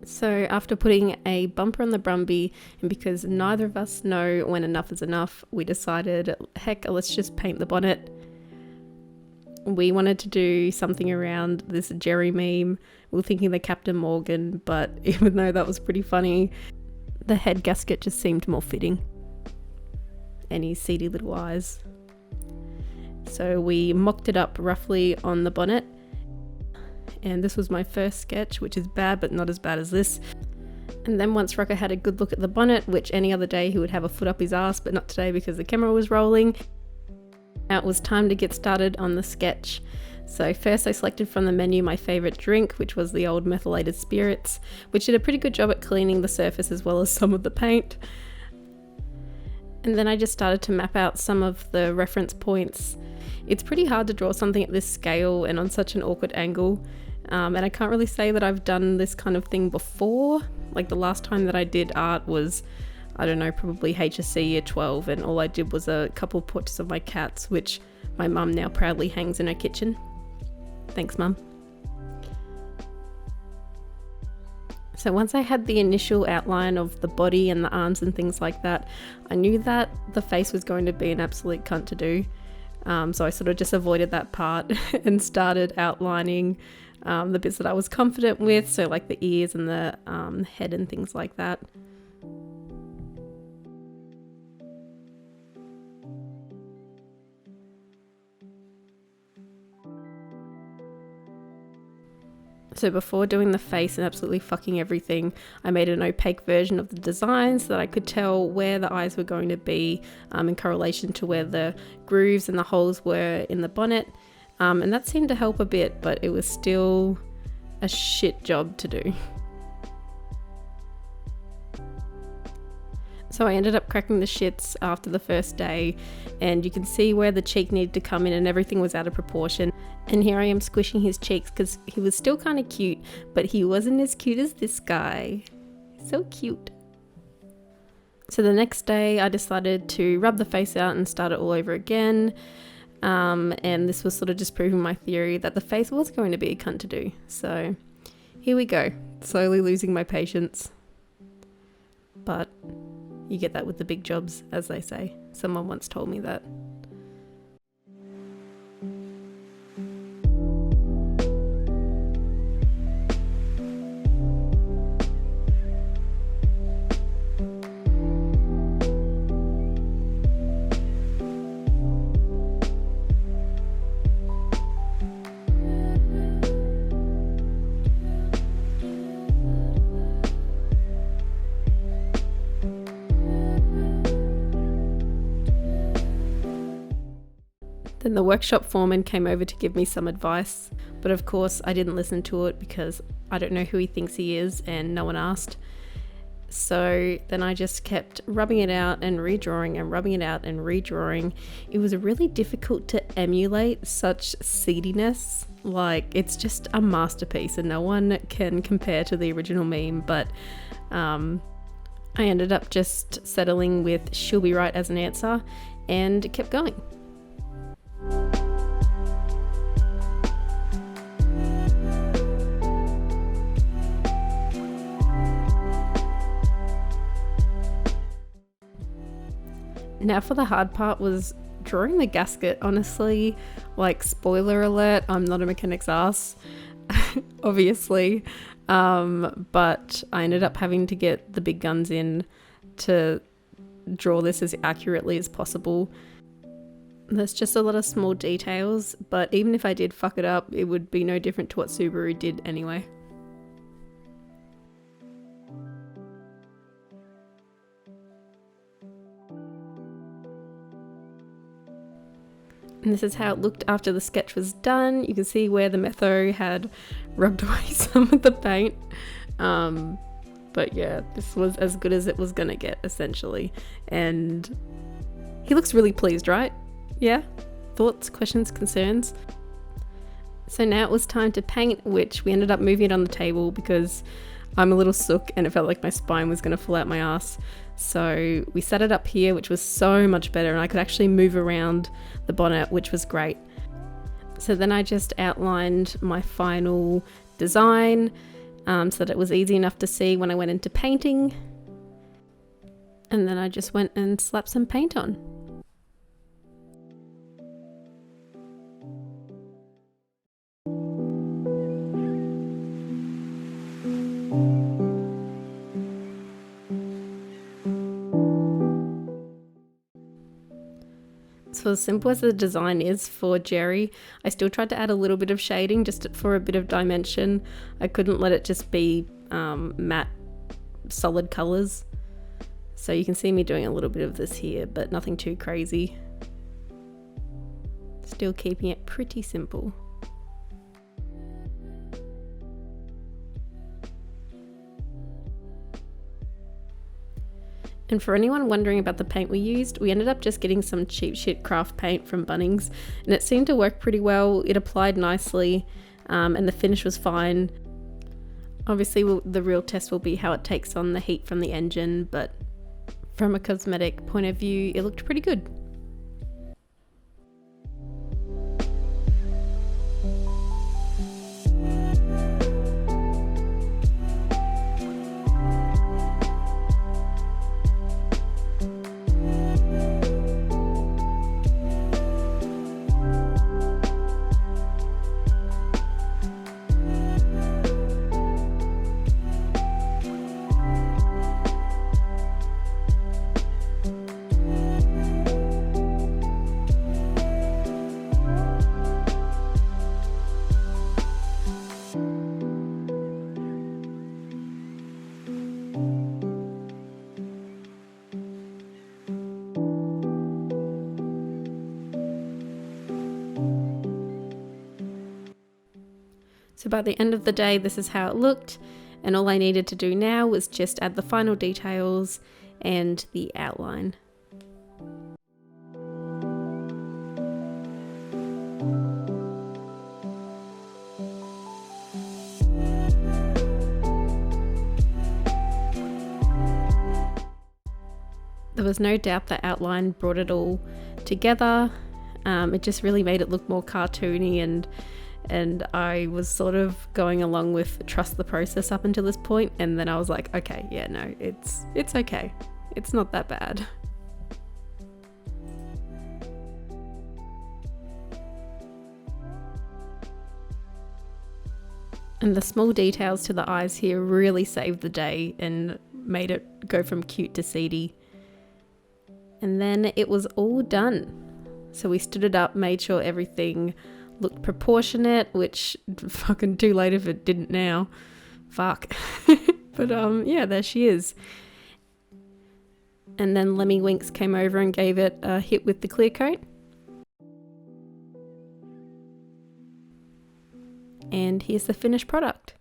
So after putting a bumper on the Brumby, and because neither of us know when enough is enough, we decided, heck, let's just paint the bonnet. We wanted to do something around this Jerry meme. We were thinking the Captain Morgan, but even though that was pretty funny, the head gasket just seemed more fitting. And his seedy little eyes. So we mocked it up roughly on the bonnet. And this was my first sketch, which is bad, but not as bad as this. And then once Rocco had a good look at the bonnet, which any other day he would have a foot up his ass, but not today because the camera was rolling, now it was time to get started on the sketch. So first I selected from the menu my favourite drink, which was the old methylated spirits, which did a pretty good job at cleaning the surface as well as some of the paint. And then I just started to map out some of the reference points. It's pretty hard to draw something at this scale and on such an awkward angle. And I can't really say that I've done this kind of thing before. Like the last time that I did art was, I don't know, probably HSC year 12, and all I did was a couple portraits of my cats, which my mum now proudly hangs in her kitchen. Thanks, Mum. So once I had the initial outline of the body and the arms and things like that, I knew that the face was going to be an absolute cunt to do. So I sort of just avoided that part and started outlining the bits that I was confident with, so like the ears and the head and things like that. So before doing the face and absolutely fucking everything, I made an opaque version of the design so that I could tell where the eyes were going to be in correlation to where the grooves and the holes were in the bonnet. And that seemed to help a bit, but it was still a shit job to do. So I ended up cracking the shits after the first day, and you can see where the cheek needed to come in and everything was out of proportion. And here I am squishing his cheeks because he was still kind of cute, but he wasn't as cute as this guy. So cute. So the next day I decided to rub the face out and start it all over again. And this was sort of just proving my theory that the face was going to be a cunt to do. So here we go, slowly losing my patience. But you get that with the big jobs, as they say. Someone once told me that. Then the workshop foreman came over to give me some advice, but of course I didn't listen to it because I don't know who he thinks he is and no one asked. So then I just kept rubbing it out and redrawing and rubbing it out and redrawing. It was really difficult to emulate such seediness. Like, it's just a masterpiece and no one can compare to the original meme, but I ended up just settling with "she'll be right" as an answer and kept going. Now for the hard part was drawing the gasket. Honestly, like, spoiler alert, I'm not a mechanic's ass, obviously, but I ended up having to get the big guns in to draw this as accurately as possible. There's just a lot of small details, but even if I did fuck it up, it would be no different to what Subaru did anyway. And this is how it looked after the sketch was done. You can see where the metho had rubbed away some of the paint. But yeah, this was as good as it was gonna get, essentially. And he looks really pleased, right? Yeah? Thoughts, questions, concerns? So now it was time to paint, which we ended up moving it on the table because I'm a little sook and it felt like my spine was gonna fall out my ass. So we set it up here, which was so much better, and I could actually move around the bonnet, which was great. So then I just outlined my final design, so that it was easy enough to see when I went into painting. And then I just went and slapped some paint on. So as simple as the design is for Jerry, I still tried to add a little bit of shading just for a bit of dimension. I couldn't let it just be matte solid colours. So you can see me doing a little bit of this here, but nothing too crazy. Still keeping it pretty simple. And for anyone wondering about the paint we used, we ended up just getting some cheap shit craft paint from Bunnings, and it seemed to work pretty well. It applied nicely, and the finish was fine. Obviously the real test will be how it takes on the heat from the engine, but from a cosmetic point of view, it looked pretty good. So by the end of the day, this is how it looked, and all I needed to do now was just add the final details and the outline. There was no doubt the outline brought it all together. It just really made it look more cartoony, and I was sort of going along with trust the process up until this point, and then I was like, okay, yeah, no, it's okay. It's not that bad. And the small details to the eyes here really saved the day and made it go from cute to seedy. And then it was all done. So we stood it up, made sure everything looked proportionate, which fucking too late if it didn't now. Fuck. But yeah, there she is. And then Lemmy Winks came over and gave it a hit with the clear coat. And here's the finished product.